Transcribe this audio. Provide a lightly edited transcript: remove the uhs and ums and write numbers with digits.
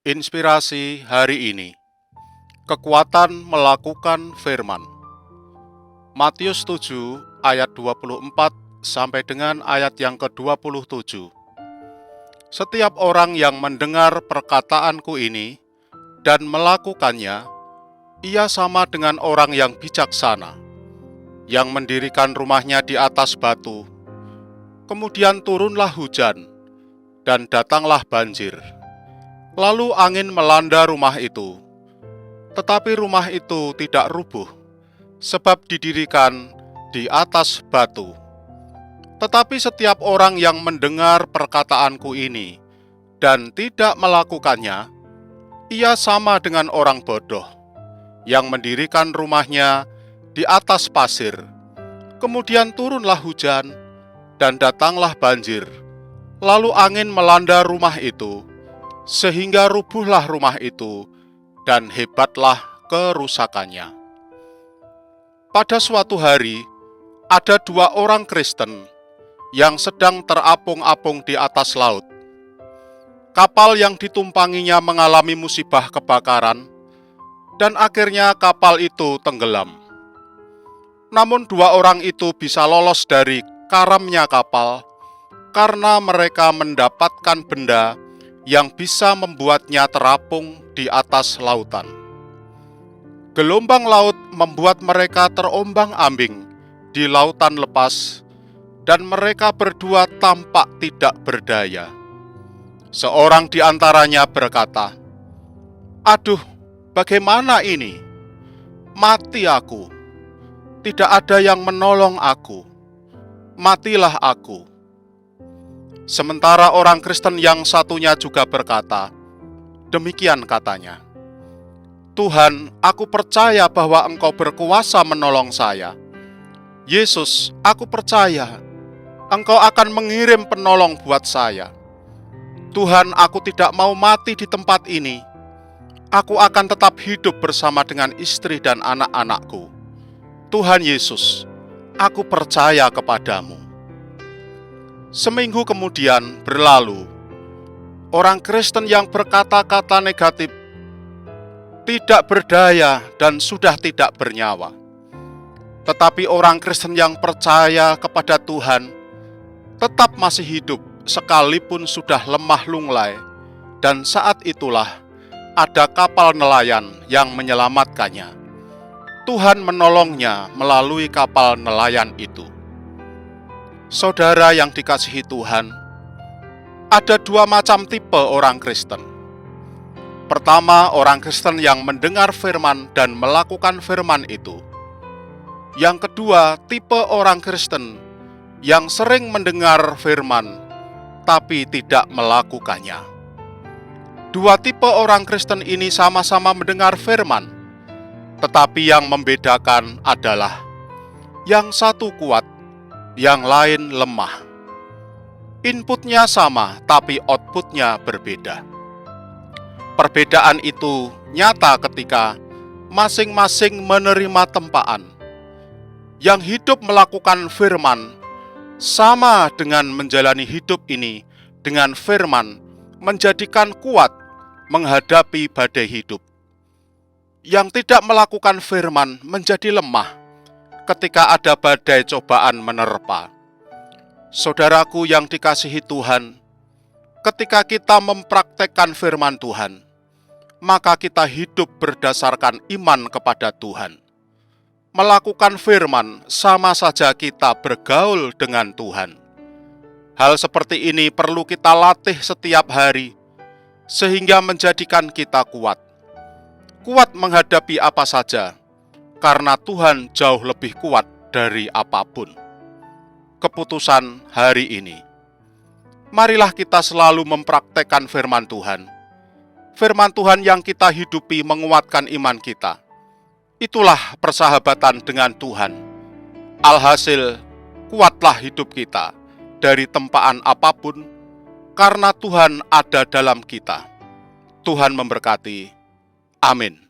Inspirasi hari ini, kekuatan melakukan firman. Matius 7 ayat 24 sampai dengan ayat yang ke-27. Setiap orang yang mendengar perkataanku ini dan melakukannya, ia sama dengan orang yang bijaksana, yang mendirikan rumahnya di atas batu. Kemudian turunlah hujan, dan datanglah banjir. Lalu angin melanda rumah itu, tetapi rumah itu tidak rubuh, sebab didirikan di atas batu. Tetapi setiap orang yang mendengar perkataanku ini dan tidak melakukannya, ia sama dengan orang bodoh, yang mendirikan rumahnya di atas pasir. Kemudian turunlah hujan, dan datanglah banjir. Lalu angin melanda rumah itu, sehingga rubuhlah rumah itu, dan hebatlah kerusakannya. Pada suatu hari, ada dua orang Kristen yang sedang terapung-apung di atas laut. Kapal yang ditumpanginya mengalami musibah kebakaran, dan akhirnya kapal itu tenggelam. Namun dua orang itu bisa lolos dari karamnya kapal, karena mereka mendapatkan benda yang bisa membuatnya terapung di atas lautan. Gelombang laut membuat mereka terombang-ambing di lautan lepas, dan mereka berdua tampak tidak berdaya. Seorang di antaranya berkata, "Aduh, bagaimana ini? Mati aku. Tidak ada yang menolong aku. Matilah aku." Sementara orang Kristen yang satunya juga berkata, demikian katanya, "Tuhan, aku percaya bahwa Engkau berkuasa menolong saya. Yesus, aku percaya Engkau akan mengirim penolong buat saya. Tuhan, aku tidak mau mati di tempat ini. Aku akan tetap hidup bersama dengan istri dan anak-anakku. Tuhan Yesus, aku percaya kepadamu." Seminggu kemudian berlalu, orang Kristen yang berkata-kata negatif tidak berdaya dan sudah tidak bernyawa. Tetapi orang Kristen yang percaya kepada Tuhan tetap masih hidup sekalipun sudah lemah lunglai, dan saat itulah ada kapal nelayan yang menyelamatkannya. Tuhan menolongnya melalui kapal nelayan itu. Saudara yang dikasihi Tuhan, ada dua macam tipe orang Kristen. Pertama, orang Kristen yang mendengar firman dan melakukan firman itu. Yang kedua, tipe orang Kristen yang sering mendengar firman tapi tidak melakukannya. Dua tipe orang Kristen ini sama-sama mendengar firman, tetapi yang membedakan adalah yang satu kuat, yang lain lemah. Inputnya sama, tapi outputnya berbeda. Perbedaan itu nyata ketika masing-masing menerima tempaan. Yang hidup melakukan firman sama dengan menjalani hidup ini dengan firman, menjadikan kuat menghadapi badai hidup. Yang tidak melakukan firman menjadi lemah ketika ada badai cobaan menerpa. Saudaraku yang dikasihi Tuhan, ketika kita mempraktekkan firman Tuhan, maka kita hidup berdasarkan iman kepada Tuhan. Melakukan firman sama saja kita bergaul dengan Tuhan. Hal seperti ini perlu kita latih setiap hari, sehingga menjadikan kita kuat. Kuat menghadapi apa saja, karena Tuhan jauh lebih kuat dari apapun. Keputusan hari ini, marilah kita selalu mempraktekkan firman Tuhan. Firman Tuhan yang kita hidupi menguatkan iman kita. Itulah persahabatan dengan Tuhan. Alhasil, kuatlah hidup kita dari tempaan apapun, karena Tuhan ada dalam kita. Tuhan memberkati. Amin.